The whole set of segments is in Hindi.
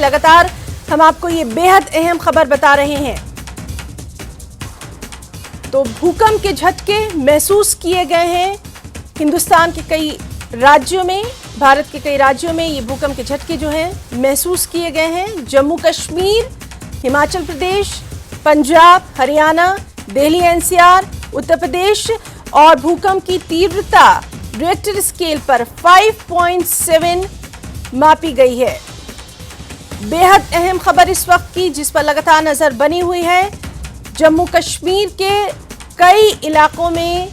लगातार हम आपको ये बेहद अहम खबर बता रहे हैं। तो भूकंप के झटके महसूस किए गए हैं हिंदुस्तान के कई राज्यों में, भारत के कई राज्यों में ये भूकंप के झटके जो हैं महसूस किए गए हैं। जम्मू कश्मीर, हिमाचल प्रदेश, पंजाब, हरियाणा, दिल्ली एनसीआर, उत्तर प्रदेश और भूकंप की तीव्रता रिक्टर स्केल पर 5.7 मापी गई है। बेहद अहम खबर इस वक्त की जिस पर लगातार नजर बनी हुई है। जम्मू कश्मीर के कई इलाकों में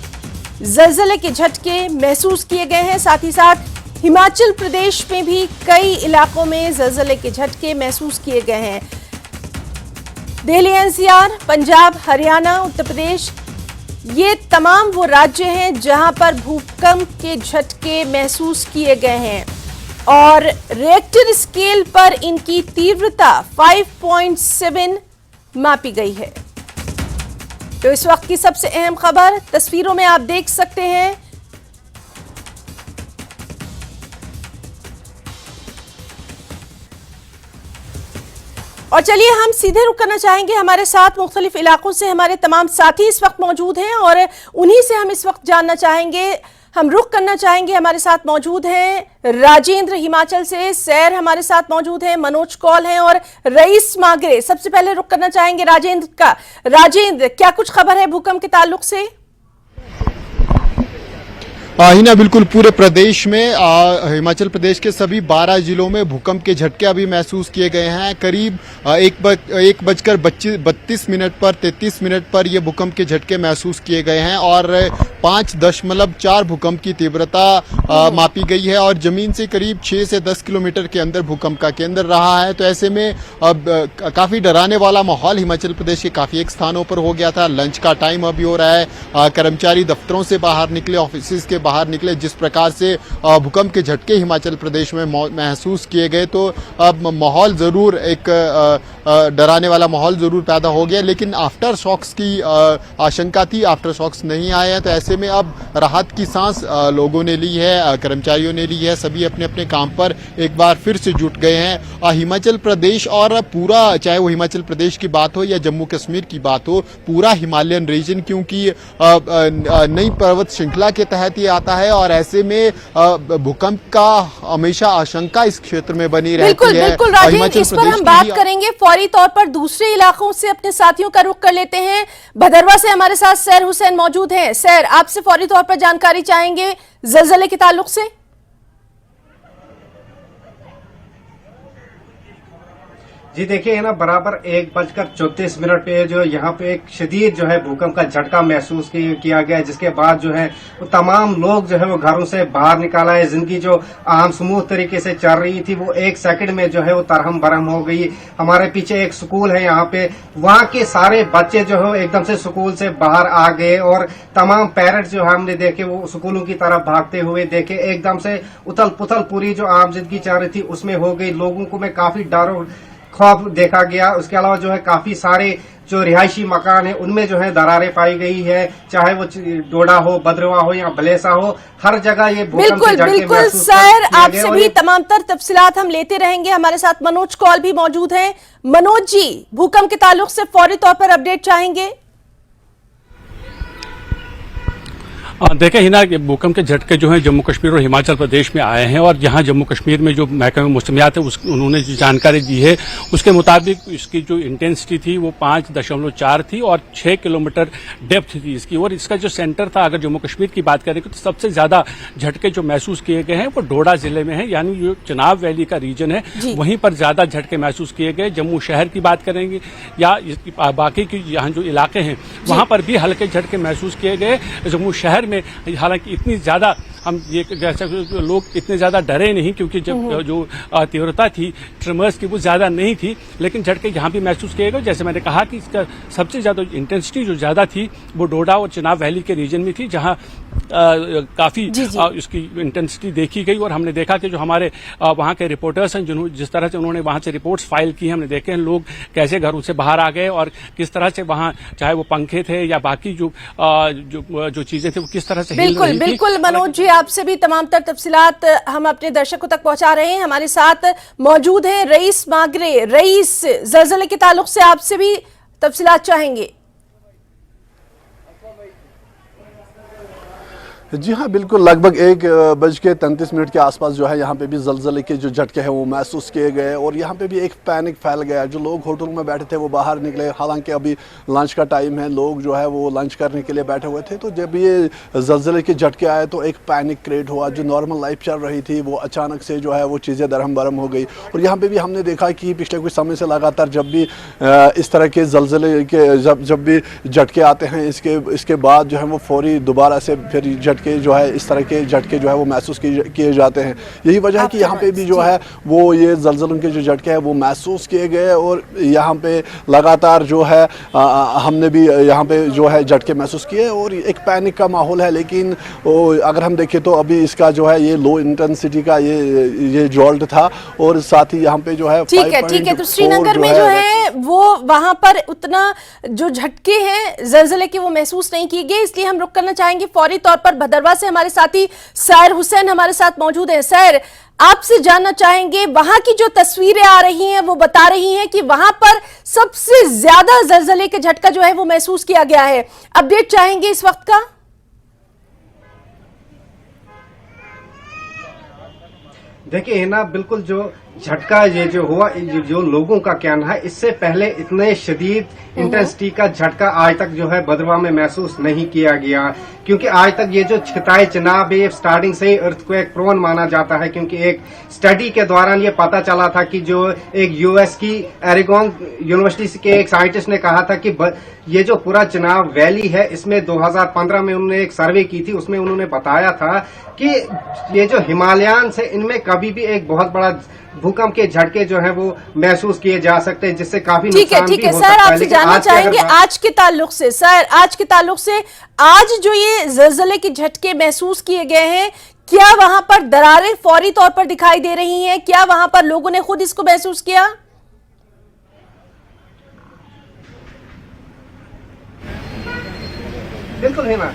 ज़लज़ले के झटके महसूस किए गए हैं। साथ ही साथ हिमाचल प्रदेश में भी कई इलाकों में ज़लज़ले के झटके महसूस किए गए हैं। दिल्ली एनसीआर, पंजाब, हरियाणा, उत्तर प्रदेश, ये तमाम वो राज्य हैं जहां पर भूकंप के झटके महसूस किए गए हैं और रिक्टर स्केल पर इनकी तीव्रता 5.7 मापी गई है। तो इस वक्त की सबसे अहम खबर तस्वीरों में आप देख सकते हैं। और चलिए हम सीधे रुक करना चाहेंगे। हमारे साथ मुख्तलिफ इलाकों से हमारे तमाम साथी इस वक्त मौजूद हैं और उन्हीं से हम इस वक्त जानना चाहेंगे। हम रुक करना चाहेंगे। हमारे साथ मौजूद हैं राजेंद्र हिमाचल से, सैर हमारे साथ मौजूद हैं, मनोज कौल हैं और रईस मागरे। सबसे पहले रुक करना चाहेंगे राजेंद्र का। राजेंद्र, क्या कुछ खबर है भूकंप के ताल्लुक से? हिना, बिल्कुल पूरे प्रदेश में हिमाचल प्रदेश के सभी 12 जिलों में भूकंप के झटके अभी महसूस किए गए हैं। करीब 1:32 पर 33 मिनट पर ये भूकंप के झटके महसूस किए गए हैं और 5.4 भूकंप की तीव्रता मापी गई है और जमीन से करीब 6 से 10 किलोमीटर के अंदर भूकंप का केंद्र रहा है। तो ऐसे में अब काफी डराने वाला माहौल हिमाचल प्रदेश के काफी एक स्थानों पर हो गया था। लंच का टाइम अभी हो रहा है, कर्मचारी दफ्तरों से बाहर निकले, ऑफिस के बाहर निकले। जिस प्रकार से भूकंप के झटके हिमाचल प्रदेश में महसूस किए गए तो अब माहौल जरूर एक डराने वाला माहौल जरूर पैदा हो गया, लेकिन आफ्टर शॉक्स की आशंका थी। आफ्टर शॉक्स नहीं आए हैं तो ऐसे में अब राहत की सांस लोगों ने ली है, कर्मचारियों ने ली है। सभी अपने अपने काम पर एक बार फिर से जुट गए हैं। हिमाचल प्रदेश और पूरा, चाहे वो हिमाचल प्रदेश की बात हो या जम्मू कश्मीर की बात हो, पूरा हिमालयन रीजन क्योंकि नई पर्वत श्रृंखला के तहत ये आता है और ऐसे में भूकंप का हमेशा आशंका इस क्षेत्र में बनी रहती है। बिल्कुल राजेंद्र, इस पर हम बात करेंगे। फौरी तौर पर दूसरे इलाकों से अपने साथियों का रुख कर लेते हैं। भदरवा से हमारे साथ सैर हुसैन मौजूद हैं। सैर, आपसे फौरी तौर पर जानकारी चाहेंगे ज़लज़ले के ताल्लुक से। जी देखिए, है ना, बराबर 1:34 पे जो यहाँ पे एक शदीद जो है भूकंप का झटका महसूस किया गया, जिसके बाद जो है वो तमाम लोग जो है वो घरों से बाहर निकाला है। जिंदगी जो आम स्मूथ तरीके से चल रही थी वो एक सेकंड में जो है वो तरहम बरहम हो गई। हमारे पीछे एक स्कूल है यहाँ पे, वहाँ के सारे बच्चे जो है एकदम से स्कूल से बाहर आ गए और तमाम पेरेंट्स जो है हमने देखे वो स्कूलों की तरफ भागते हुए देखे। एकदम से उथल पुथल पूरी जो आम जिंदगी चल रही थी उसमें हो गई। लोगों को में काफी डर खौफ देखा गया। उसके अलावा जो है काफी सारे जो रिहायशी मकान है उनमें जो है दरारें पाई गई है, चाहे वो डोडा हो, भद्रवा हो या भलेसा हो, हर जगह ये बिल्कुल सर, आपसे भी तमाम तर तफसीलात हम लेते रहेंगे। हमारे साथ मनोज कौल भी मौजूद हैं। मनोज जी, भूकंप के ताल्लुक से फौरी तौर पर अपडेट चाहेंगे। देखें हिना, भूकंप के झटके जो हैं जम्मू कश्मीर और हिमाचल प्रदेश में आए हैं और यहाँ जम्मू कश्मीर में जो महकमे मौसमियात है उन्होंने जो जानकारी दी है उसके मुताबिक इसकी जो इंटेंसिटी थी वो 5.4 थी और 6 किलोमीटर डेप्थ थी इसकी। और इसका जो सेंटर था, अगर जम्मू कश्मीर की बात करें तो सबसे ज्यादा झटके जो महसूस किए गए हैं वो डोडा जिले में है, यानी जो चिनाब वैली का रीजन है वहीं पर ज्यादा झटके महसूस किए गए। जम्मू शहर की बात करेंगे या बाकी की यहाँ जो इलाके हैं वहां पर भी हल्के झटके महसूस किए गए। जम्मू शहर में हालांकि इतनी ज्यादा हम ये लोग इतने ज्यादा डरे नहीं क्योंकि जब जो तीव्रता थी ट्रिमर्स की वो ज्यादा नहीं थी, लेकिन झटके यहाँ भी महसूस किए गए। जैसे मैंने कहा कि इसका सबसे ज्यादा इंटेंसिटी जो ज्यादा थी वो डोडा और चिनाब वैली के रीजन में थी, जहाँ काफी जी, जी। इसकी इंटेंसिटी देखी गई और हमने देखा कि जो हमारे वहां के रिपोर्टर्स हैं जिस तरह से उन्होंने वहां से रिपोर्ट्स फाइल की, हमने देखे हैं लोग कैसे घरों से बाहर आ गए और किस तरह से वहां चाहे वो पंखे थे या बाकी जो चीजें थी वो किस तरह से हिल बिल्कुल रही थी। बिल्कुल मनोज जी, आपसे भी तमाम तर तफसीलात हम अपने दर्शकों तक पहुंचा रहे हैं। हमारे साथ मौजूद हैं रईस मागरे। रईस, जलजले के ताल्लुक से आपसे भी तफसीलात चाहेंगे। जी हाँ, बिल्कुल। लगभग 1:33 के आसपास जो है यहाँ पे भी जलजले के जो झटके हैं वो महसूस किए गए और यहाँ पे भी एक पैनिक फैल गया। जो लोग होटल में बैठे थे वो बाहर निकले, हालांकि अभी लंच का टाइम है, लोग जो है वो लंच करने के लिए बैठे हुए थे। तो जब ये जलजले के झटके आए तो एक पैनिक क्रिएट हुआ। जो नॉर्मल लाइफ चल रही थी वो अचानक से जो है वो चीज़ें दरहम बरहम हो गई। और यहाँ पर भी हमने देखा कि पिछले कुछ समय से लगातार जब भी इस तरह के जलजले के जब भी झटके आते हैं इसके बाद जो है वो फौरी दोबारा से फिर झटके जो है इस तरह के झटके जो है वो महसूस किए जाते हैं। यही वजह है कि यहाँ पे भी जो है वो ये जलजलों के जो झटके हैं वो महसूस किए गए और यहाँ पे लगातार जो है हमने भी यहाँ पे जो है झटके महसूस किए और एक पैनिक का माहौल है। लेकिन अगर हम देखें तो अभी इसका जो है ये लो इंटेंसिटी का ये जॉल्ट था और साथ ही यहाँ पे जो है ठीक है। तो श्रीनगर में जो है वो वहां पर उतना जो झटके हैं जलजले के वो महसूस नहीं किए गए, इसलिए हम रुक करना चाहेंगे फौरी तौर पर भदरवा से। हमारे साथी सैर हुसैन हमारे साथ मौजूद है। सैर, आपसे जानना चाहेंगे, वहां की जो तस्वीरें आ रही हैं वो बता रही हैं कि वहां पर सबसे ज्यादा जलजले का झटका जो है वो महसूस किया गया है। अपडेट चाहेंगे इस वक्त का? देखिए ना, बिल्कुल जो झटका ये जो हुआ, जो लोगों का कहना है, इससे पहले इतने शदीद इंटेंसिटी का झटका आज तक जो है भदरवा में महसूस नहीं किया गया। क्योंकि आज तक ये जो छिताए चिनाब है स्टार्टिंग से ही अर्थक्वेक प्रोन माना जाता है। क्योंकि एक स्टडी के दौरान ये पता चला था कि जो एक यूएस की एरिगोन यूनिवर्सिटी के एक साइंटिस्ट ने कहा था कि ये जो पूरा चिनाब वैली है इसमें 2015 में उन्होंने एक सर्वे की थी, उसमें उन्होंने बताया था कि ये जो हिमालयन से इनमें कभी भी एक बहुत बड़ा भूकंप के झटके जो है वो महसूस किए जा सकते हैं, जिससे काफी नुकसान भी हो सकता है। सर, आपसे जानना चाहेंगे आज के ताल्लुक से, आज जो ये जलजले के झटके महसूस किए गए हैं, क्या वहां पर दरारें फौरी तौर पर दिखाई दे रही हैं? क्या वहां पर लोगों ने खुद इसको महसूस किया? बिल्कुल है ना,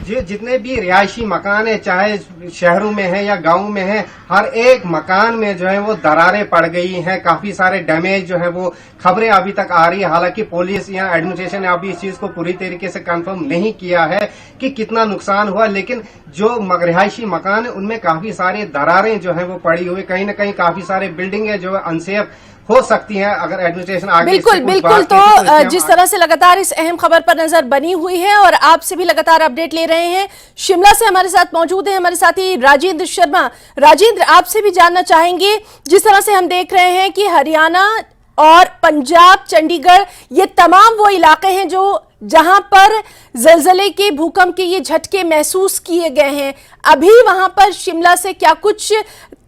जितने भी रिहायशी मकान है, चाहे शहरों में है या गांव में है, हर एक मकान में जो है वो दरारें पड़ गई हैं। काफी सारे डैमेज जो है वो खबरें अभी तक आ रही है। हालांकि पुलिस या एडमिनिस्ट्रेशन ने अभी इस चीज को पूरी तरीके से कंफर्म नहीं किया है कि कितना नुकसान हुआ, लेकिन जो रिहायशी मकान है उनमें काफी सारी दरारें जो है वो पड़ी हुई। कहीं ना कहीं काफी सारे बिल्डिंगें जो है अनसेफ हो सकती हैं अगर एडमिनिस्ट्रेशन आगे बिल्कुल। तो जिस तरह से लगातार इस अहम खबर पर नजर बनी हुई है और आपसे भी लगातार अपडेट ले रहे हैं, शिमला से हमारे साथ मौजूद है हमारे साथी राजेंद्र शर्मा। राजेंद्र, आपसे भी जानना चाहेंगे, जिस तरह से हम देख रहे हैं कि हरियाणा और पंजाब, चंडीगढ़, ये तमाम वो इलाके हैं जहां पर जलजले के भूकंप के ये झटके महसूस किए गए हैं। अभी वहां पर शिमला से क्या कुछ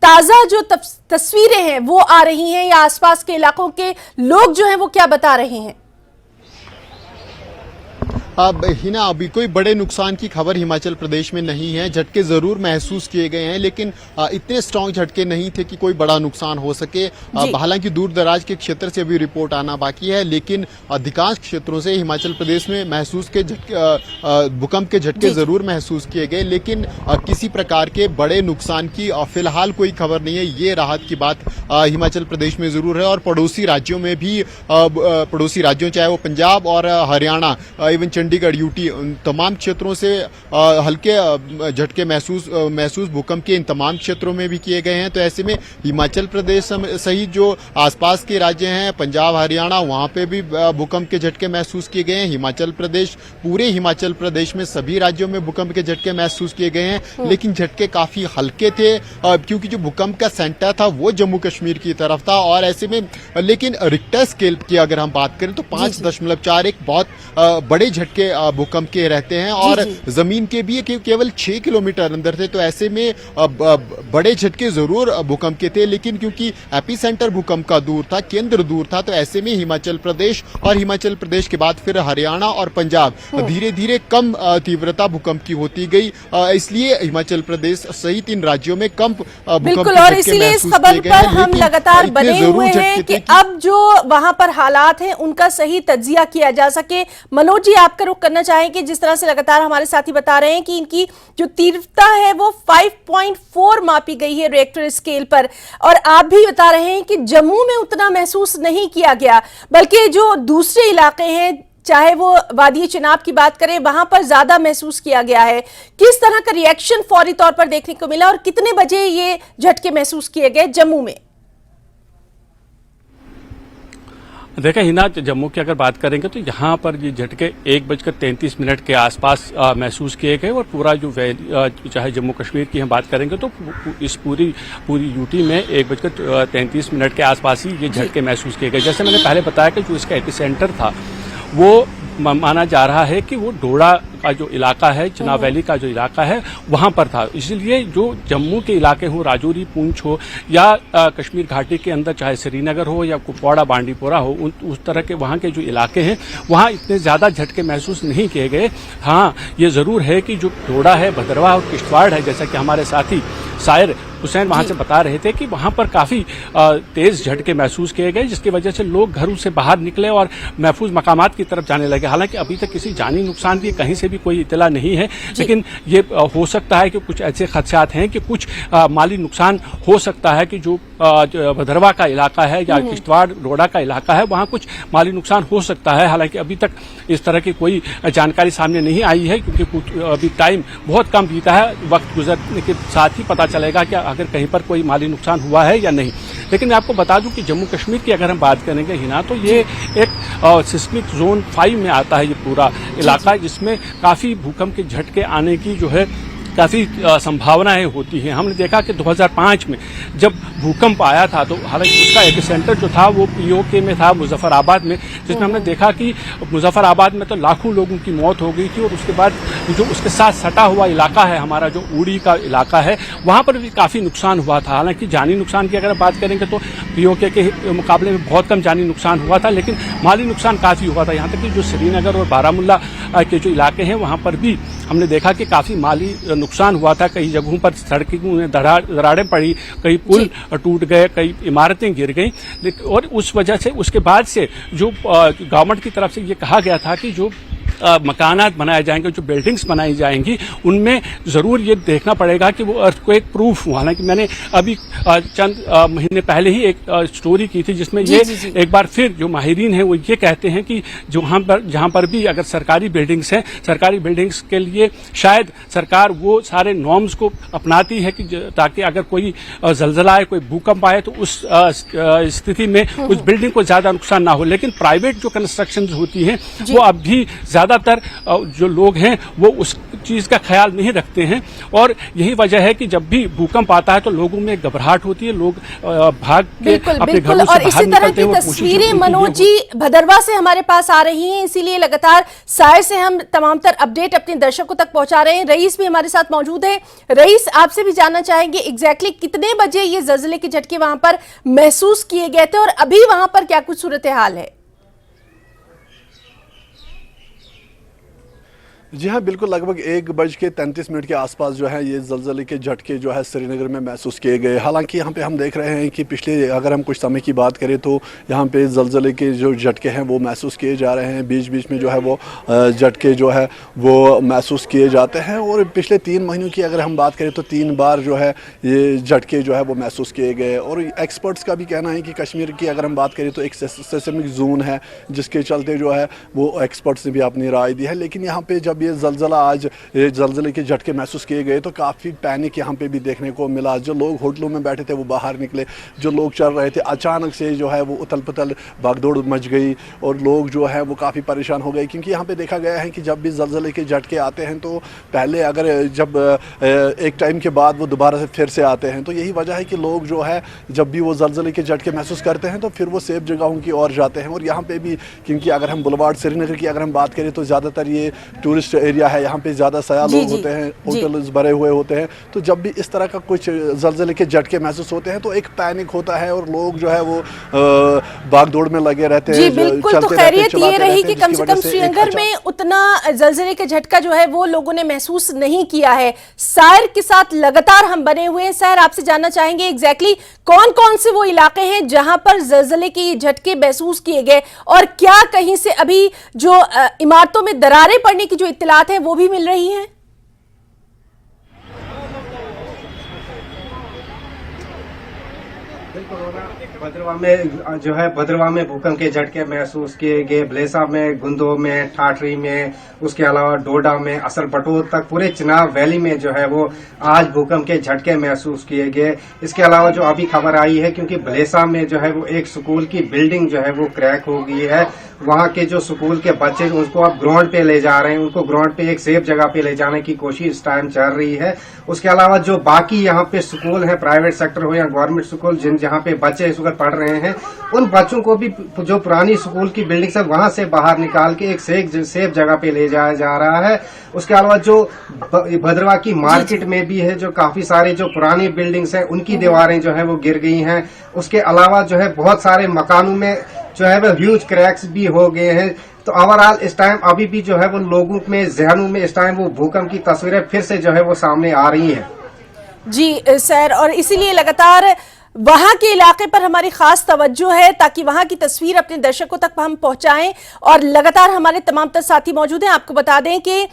ताजा जो तस्वीरें हैं वो आ रही हैं या आसपास के इलाकों के लोग जो हैं वो क्या बता रहे हैं? अब हिना, अभी कोई बड़े नुकसान की खबर हिमाचल प्रदेश में नहीं है। झटके जरूर महसूस किए गए हैं, लेकिन इतने स्ट्रांग झटके नहीं थे कि कोई बड़ा नुकसान हो सके। हालांकि दूर दराज के क्षेत्र से भी रिपोर्ट आना बाकी है, लेकिन अधिकांश क्षेत्रों से हिमाचल प्रदेश में महसूस के भूकंप के झटके जरूर महसूस किए गए, लेकिन किसी प्रकार के बड़े नुकसान की फिलहाल कोई खबर नहीं है। ये राहत की बात हिमाचल प्रदेश में जरूर है और पड़ोसी राज्यों में भी, पड़ोसी राज्यों चाहे वो पंजाब और हरियाणा, इवन चंडीगढ़, यूटी, उन तमाम क्षेत्रों से हल्के झटके महसूस भूकंप के इन तमाम क्षेत्रों में भी किए गए हैं। तो ऐसे में हिमाचल प्रदेश सहित जो आसपास के राज्य हैं, पंजाब, हरियाणा, वहां पे भी भूकंप के झटके महसूस किए गए हैं। हिमाचल प्रदेश, पूरे हिमाचल प्रदेश में सभी राज्यों में भूकंप के झटके महसूस किए गए हैं, लेकिन झटके काफी हल्के थे क्योंकि जो भूकंप का सेंटर था वो जम्मू कश्मीर की तरफ था। और ऐसे में लेकिन रिक्टर स्केल की अगर हम बात करें तो 5.4 एक बहुत बड़े झटके झटके भूकंप के रहते हैं और जमीन के भी केवल 6 किलोमीटर अंदर थे। तो ऐसे में बड़े झटके जरूर भूकंप के थे, लेकिन क्योंकि एपिसेंटर भूकंप का दूर था, केंद्र दूर था, तो ऐसे में हिमाचल प्रदेश और हिमाचल प्रदेश के बाद फिर हरियाणा और पंजाब धीरे धीरे कम तीव्रता भूकंप की होती गई। इसलिए हिमाचल प्रदेश सहित इन राज्यों में कम बिल्कुल, और इसीलिए इस खबर पर हम लगातार बने हुए हैं कि अब जो वहां पर हालात हैं उनका सही तज्जिया किया जा सके। मनोज जी, आपका रुख करना चाहेंगे, जिस तरह से लगातार हमारे साथी बता रहे हैं कि इनकी जो तीव्रता है वो 5.4 मापी गई है रिएक्टर स्केल पर, और आप भी बता रहे हैं कि जम्मू में उतना महसूस नहीं किया गया, बल्कि जो दूसरे इलाके हैं, चाहे वो वादी चिनाब की बात करें, वहां पर ज्यादा महसूस किया गया है। किस तरह का रिएक्शन फौरी तौर पर देखने को मिला और कितने बजे ये झटके महसूस किए गए जम्मू में? देखिए हिना, जम्मू की अगर बात करेंगे तो यहाँ पर ये झटके 1:33 के आसपास महसूस किए गए, और पूरा जो चाहे जम्मू कश्मीर की हम बात करेंगे तो इस पूरी यूटी में 1:33 के आसपास ही ये झटके महसूस किए गए। जैसे मैंने पहले बताया कि जो इसका एपिसेंटर था वो माना जा रहा है कि वो डोडा का जो इलाका है, चिनाब वैली का जो इलाका है, वहां पर था। इसलिए जो जम्मू के इलाके हो, राजौरी, पूंछ हो या कश्मीर घाटी के अंदर चाहे श्रीनगर हो या कुपवाड़ा, बांडीपोरा हो, उस तरह के वहां के जो इलाके हैं वहां इतने ज्यादा झटके महसूस नहीं किए गए। हाँ, ये जरूर है कि जो डोडा है, भदरवा और किश्तवाड़ है, जैसा कि हमारे साथी शायर हुसैन वहां से बता रहे थे कि वहां पर काफी तेज झटके महसूस किए गए, जिसकी वजह से लोग घरों से बाहर निकले और महफूज मकामात की तरफ जाने लगे। हालांकि अभी तक किसी जानी नुकसान की कहीं से भी कोई इतला नहीं है, लेकिन ये हो सकता है कि कुछ ऐसे खदशात हैं कि कुछ माली नुकसान हो सकता है कि जो भदरवा का इलाका है या किश्तवाड़ डोडा का इलाका है वहां कुछ माली नुकसान हो सकता है। हालांकि अभी तक इस तरह की कोई जानकारी सामने नहीं आई है, क्योंकि अभी टाइम बहुत कम बीता है। वक्त गुजरने के साथ ही पता चलेगा कि अगर कहीं पर कोई माली नुकसान हुआ है या नहीं। लेकिन मैं आपको बता दूं कि जम्मू कश्मीर की अगर हम बात करेंगे हिना, तो ये एक सिस्मिक जोन 5 में आता है ये पूरा इलाका, जिसमें काफी भूकंप के झटके आने की जो है काफी संभावनाएं होती हैं। हमने देखा कि 2005 में जब भूकंप आया था, तो हालांकि उसका एपिसेंटर जो था वो पीओके में था, मुजफ्फराबाद में, जिसमें हमने देखा कि मुजफ्फराबाद में तो लाखों लोगों की मौत हो गई थी। और उसके बाद जो उसके साथ सटा हुआ इलाका है हमारा, जो उड़ी का इलाका है, वहां पर भी काफी नुकसान हुआ था। हालांकि जानी नुकसान की अगर बात करेंगे तो पीओके के मुकाबले में बहुत कम जानी नुकसान हुआ था, लेकिन माली नुकसान काफी हुआ था। यहाँ तक कि जो श्रीनगर और बारामुल्ला के जो इलाके हैं वहां पर भी हमने देखा कि काफी माली नुकसान हुआ था। कई जगहों पर सड़कों में दरारें पड़ी, कई पुल टूट गए, कई इमारतें गिर गई। और उस वजह से उसके बाद से जो गवर्नमेंट की तरफ से ये कहा गया था कि जो मकानात बनाए जाएंगे, जो बिल्डिंग्स बनाई जाएंगी, उनमें जरूर ये देखना पड़ेगा कि वो अर्थक्वेक प्रूफ हो। हालांकि मैंने अभी चंद महीने पहले ही एक स्टोरी की थी जिसमें ये एक बार फिर जो माहिरीन हैं वो ये कहते हैं कि जहां पर भी अगर सरकारी बिल्डिंग्स हैं, सरकारी बिल्डिंग्स के लिए शायद सरकार वो सारे नॉर्म्स को अपनाती है कि ताकि अगर कोई जलजला आए, कोई भूकंप आए, तो उस स्थिति में उस बिल्डिंग को ज्यादा नुकसान ना हो। लेकिन प्राइवेट जो कंस्ट्रक्शन होती हैं वो अब भी ज्यादातर जो लोग हैं वो उस चीज का ख्याल नहीं रखते हैं, और यही वजह है कि जब भी भूकंप आता है तो लोगों में घबराहट होती है, लोग भाग के अपने घरों से बाहर निकलते हैं। और इसी तरह की तस्वीरें मनोज जी भदरवा से हमारे पास आ रही हैं, इसीलिए लगातार सायर से हम तमाम तर अपडेट अपने दर्शकों तक पहुंचा रहे हैं। रईस भी हमारे साथ मौजूद है। रईस, आपसे भी जानना चाहेंगे एग्जैक्टली कितने बजे ये जल्जले के झटके वहां पर महसूस किए गए थे और अभी वहां पर क्या कुछ सूरत हाल है? जी हाँ, बिल्कुल लगभग 1:33 के आसपास जो है ये जल्जले के झटके जो है श्रीनगर में महसूस किए गए। हालांकि यहाँ पे हम देख रहे हैं कि पिछले अगर हम कुछ समय की बात करें तो यहाँ पे जल्जले के जो झटके हैं वो महसूस किए जा रहे हैं। बीच बीच में जो है वो झटके जो है वो महसूस किए जाते हैं, और पिछले 3 महीनों की अगर हम बात करें तो 3 बार जो है ये झटके जो है वो महसूस किए गए। और एक्सपर्ट्स का भी कहना है कि कश्मीर की अगर हम बात करें तो एक सेस्मिक जोन है, जिसके चलते जो है वो एक्सपर्ट्स ने भी अपनी राय दी है। लेकिन यहाँ पर जब जब ये जलजले के झटके महसूस किए गए तो काफ़ी पैनिक यहाँ पे भी देखने को मिला। जो लोग होटलों में बैठे थे वो बाहर निकले, जो लोग चल रहे थे अचानक से जो है वो उथल पुथल भागदौड़ मच गई और लोग जो है वो काफ़ी परेशान हो गए। क्योंकि यहाँ पे देखा गया है कि जब भी जलजले के झटके आते हैं तो पहले अगर जब एक टाइम के बाद वो दोबारा से फिर से आते हैं, तो यही वजह है कि लोग जो है जब भी वो जलजले के झटके महसूस करते हैं तो फिर वो सेफ जगहों की ओर जाते हैं। और यहाँ पे भी क्योंकि अगर हम बुलवार्ड श्रीनगर की अगर हम बात करें तो ज़्यादातर ये टूरिस्ट एरिया है, यहाँ पे ज़्यादा सयाह लोग होते हैं, होटल्स भरे हुए होते हैं। तो जब भी इस तरह का कुछ जलजले के झटके महसूस होते हैं तो एक पैनिक होता है और लोग जो है वो भाग दौड़ में लगे रहते हैं। जी बिल्कुल। तो खैरियत ये रही कि कम से कम श्रीनगर में उतना जलजले का झटका जो है वो लोगों ने महसूस नहीं किया है। सायर के साथ लगातार हम बने हुए हैं। सायर, आपसे जानना चाहेंगे एग्जैक्टली कौन कौन से वो इलाके हैं जहां पर जलजले के झटके महसूस किए गए और क्या कहीं से अभी जो इमारतों में दरारें पड़ने की जो इत्तलात है वो भी मिल रही हैं? भद्रवाह में भूकंप के झटके महसूस किए गए। ब्लेसा में, गुंदो में, ठाठरी में, उसके अलावा डोडा में, असल बटोर तक पूरे चिनाब वैली में जो है वो आज भूकंप के झटके महसूस किए गए। इसके अलावा जो अभी खबर आई है, क्योंकि ब्लेसा में जो है वो एक स्कूल की बिल्डिंग जो है वो क्रैक हो गई है। वहां के जो स्कूल के बच्चे उसको अब ग्राउंड पे ले जा रहे हैं, उनको ग्राउंड पे एक सेफ जगह पे ले जाने की कोशिश इस टाइम चल रही है। उसके अलावा जो बाकी यहाँ पे स्कूल है, प्राइवेट सेक्टर हो या गवर्नमेंट स्कूल, जहाँ पे बच्चे इस वक्त पढ़ रहे हैं, उन बच्चों को भी जो पुरानी स्कूल की बिल्डिंग है वहां से बाहर निकाल के एक सेफ जगह पे ले जाया जा रहा है। उसके अलावा जो भद्रवाह की मार्केट में भी है, जो काफी सारी जो पुरानी बिल्डिंग्स हैं उनकी दीवारें जो है वो गिर गई हैं। उसके अलावा जो है बहुत सारे मकानों में जो है वो ह्यूज क्रैक्स भी हो गए हैं। तो ओवरऑल इस टाइम अभी भी जो है वो लोगों में जहनों में इस टाइम वो भूकंप की तस्वीरें फिर से जो है वो सामने आ रही हैं। जी सर, और इसीलिए लगातार वहां के इलाके पर हमारी खास तवज्जो है ताकि वहां की तस्वीर अपने दर्शकों तक हम पहुंचाएं। और लगातार हमारे तमाम साथी मौजूद हैं। आपको बता दें कि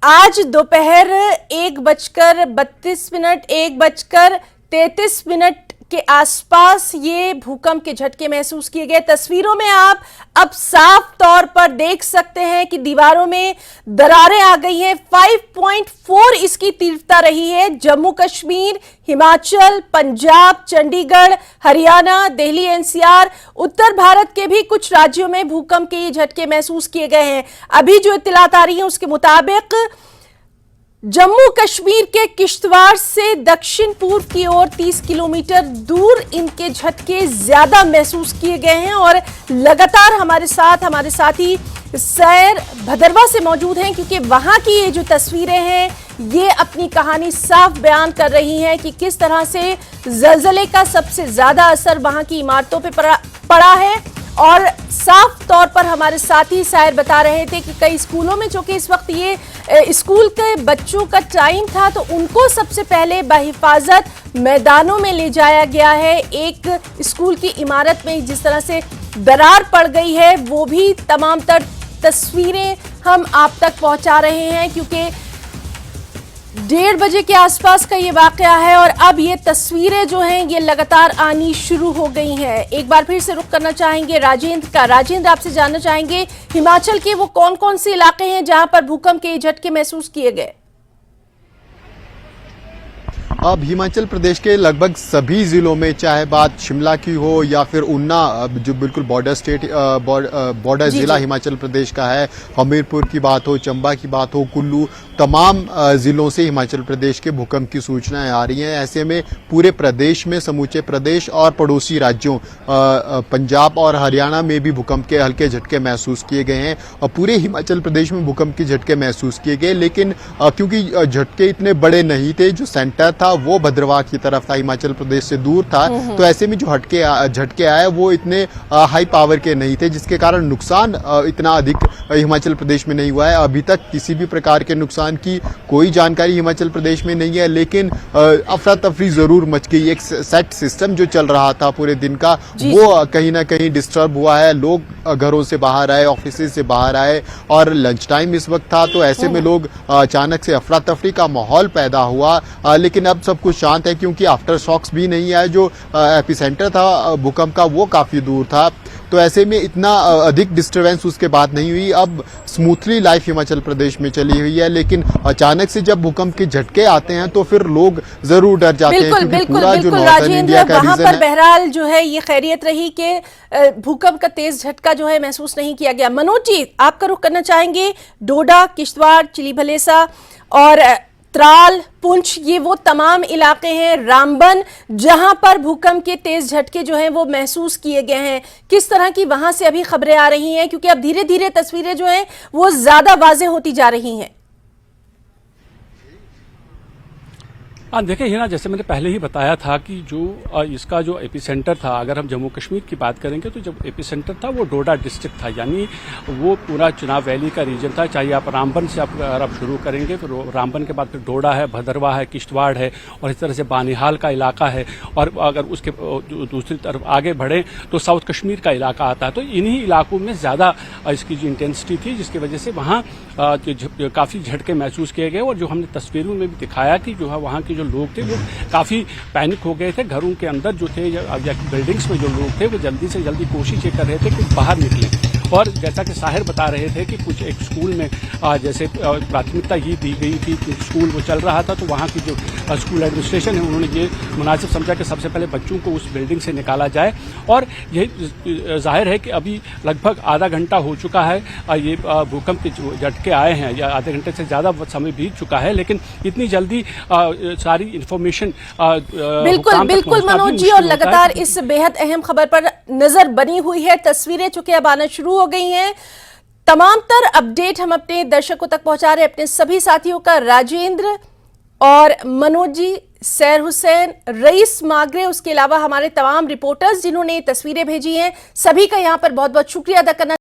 आज दोपहर 1:32 मिनट 1:33 के आसपास ये भूकंप के झटके महसूस किए गए। तस्वीरों में आप अब साफ तौर पर देख सकते हैं कि दीवारों में दरारें आ गई हैं। 5.4 इसकी तीव्रता रही है। जम्मू कश्मीर, हिमाचल, पंजाब, चंडीगढ़, हरियाणा, दिल्ली एनसीआर, उत्तर भारत के भी कुछ राज्यों में भूकंप के ये झटके महसूस किए गए हैं। अभी जो इत्तलात आ रही है उसके मुताबिक जम्मू कश्मीर के किश्तवाड़ से दक्षिण पूर्व की ओर 30 किलोमीटर दूर इनके झटके ज्यादा महसूस किए गए हैं। और लगातार हमारे साथी सैर भदरवा से मौजूद हैं, क्योंकि वहां की ये जो तस्वीरें हैं ये अपनी कहानी साफ बयान कर रही हैं कि किस तरह से जलजले का सबसे ज्यादा असर वहां की इमारतों पे पड़ा है। और साफ तौर पर हमारे साथी शायर बता रहे थे कि कई स्कूलों में, चूंकि इस वक्त ये स्कूल के बच्चों का टाइम था, तो उनको सबसे पहले बाहिफाजत मैदानों में ले जाया गया है। एक स्कूल की इमारत में जिस तरह से दरार पड़ गई है वो भी तमाम तस्वीरें हम आप तक पहुंचा रहे हैं, क्योंकि 1:30 बजे के आसपास का ये वाकया है और अब ये तस्वीरें जो हैं ये लगातार आनी शुरू हो गई हैं। एक बार फिर से रुख करना चाहेंगे राजेंद्र का। राजेंद्र, आपसे जानना चाहेंगे हिमाचल के वो कौन कौन से इलाके हैं जहां पर भूकंप के झटके महसूस किए गए? अब हिमाचल प्रदेश के लगभग सभी जिलों में, चाहे बात शिमला की हो या फिर ऊना जो बिल्कुल बॉर्डर जिला हिमाचल प्रदेश का है, हमीरपुर की बात हो, चंबा की बात हो, कुल्लू, तमाम जिलों से हिमाचल प्रदेश के भूकंप की सूचनाएं आ रही हैं। ऐसे में पूरे प्रदेश में, समूचे प्रदेश और पड़ोसी राज्यों पंजाब और हरियाणा में भी भूकंप के हल्के झटके महसूस किए गए हैं और पूरे हिमाचल प्रदेश में भूकंप के झटके महसूस किए गए। लेकिन क्योंकि झटके इतने बड़े नहीं थे, जो सेंटर था वो भद्रवाह की तरफ था, हिमाचल प्रदेश से दूर था, तो ऐसे में जो झटके आए वो इतने हाई पावर के नहीं थे, जिसके कारण नुकसान इतना अधिक हिमाचल प्रदेश में नहीं हुआ है। अभी तक किसी भी प्रकार के नुकसान की कोई जानकारी हिमाचल प्रदेश में नहीं है, लेकिन अफरा तफरी जरूर मच गई। एक सेट सिस्टम जो चल रहा था पूरे दिन का वो कहीं ना कहीं डिस्टर्ब हुआ है। लोग घरों से बाहर आए, ऑफिस से बाहर आए और लंच टाइम इस वक्त था, तो ऐसे में लोग अचानक से अफरा तफरी का माहौल पैदा हुआ। लेकिन अब सब कुछ शांत है, क्योंकि आफ्टर शॉक्स भी नहीं आए। जो एपिसेंटर था भूकंप का वो काफी दूर था। तो ऐसे में इतना अधिक डिस्टर्बेंस उसके बाद नहीं हुई। अब स्मूथली लाइफ हिमाचल प्रदेश में चली हुई है, लेकिन अचानक से जब भूकंप के झटके आते हैं तो फिर लोग जरूर डर जाते हैं, बिल्कुल क्योंकि बिल्कुल पूरा जो बिल्कुल नॉर्थर्न राजेंद्र, इंडिया का वहां रीजन पर है। बहरहाल जो है ये खैरियत रही कि भूकंप का तेज झटका जो है महसूस नहीं किया गया। मनोज जी, आपका रुख करना चाहेंगे डोडा, किश्तवाड़, चिली भलेसा और त्राल, पुंछ, ये वो तमाम इलाके हैं, रामबन, जहां पर भूकंप के तेज झटके जो हैं वो महसूस किए गए हैं। किस तरह की वहां से अभी खबरें आ रही हैं, क्योंकि अब धीरे धीरे तस्वीरें जो हैं वो ज्यादा वाज़ेह होती जा रही हैं। देखिए हिना, जैसे मैंने पहले ही बताया था कि जो इसका जो एपिसेंटर था, अगर हम जम्मू कश्मीर की बात करेंगे तो जब एपिसेंटर था वो डोडा डिस्ट्रिक्ट था, यानी वो पूरा चुनाव वैली का रीजन था। चाहे आप रामबन से अगर आप शुरू करेंगे तो रामबन के बाद फिर डोडा है, भदरवा है, किश्तवाड़ है और इस तरह से बानिहाल का इलाका है, और अगर उसके दूसरी तरफ आगे बढ़े तो साउथ कश्मीर का इलाका आता है। तो इन्हीं इलाकों में ज़्यादा इसकी जो इंटेंसिटी थी, जिसकी वजह से वहाँ काफ़ी झटके महसूस किए गए। और जो हमने तस्वीरों में भी दिखाया कि जो है वहाँ के जो लोग थे वो काफ़ी पैनिक हो गए थे। घरों के अंदर जो थे या बिल्डिंग्स में जो लोग थे वो जल्दी से जल्दी कोशिश ये कर रहे थे कि बाहर निकले। और जैसा कि साहिर बता रहे थे कि कुछ एक स्कूल में जैसे प्राथमिकता ये दी गई थी कि स्कूल वो चल रहा था, तो वहाँ की जो स्कूल एडमिनिस्ट्रेशन है उन्होंने ये मुनासिब समझा कि सबसे पहले बच्चों को उस बिल्डिंग से निकाला जाए। और यही जाहिर है कि अभी लगभग आधा घंटा हो चुका है, ये भूकंप के झटके आए हैं, या आधे घंटे से ज़्यादा समय बीत चुका है, लेकिन इतनी जल्दी सारी इन्फॉर्मेशन बिल्कुल बिल्कुल मनोज जी, और लगातार इस बेहद अहम खबर पर नजर बनी हुई है। तस्वीरें चूंकि अब आना शुरू हो गई हैं, तमाम तर अपडेट हम अपने दर्शकों तक पहुंचा रहे हैं, अपने सभी साथियों का, राजेंद्र और मनोज जी, सैर हुसैन, रईस मागरे, उसके अलावा हमारे तमाम रिपोर्टर्स जिन्होंने तस्वीरें भेजी हैं, सभी का यहां पर बहुत बहुत शुक्रिया अदा करना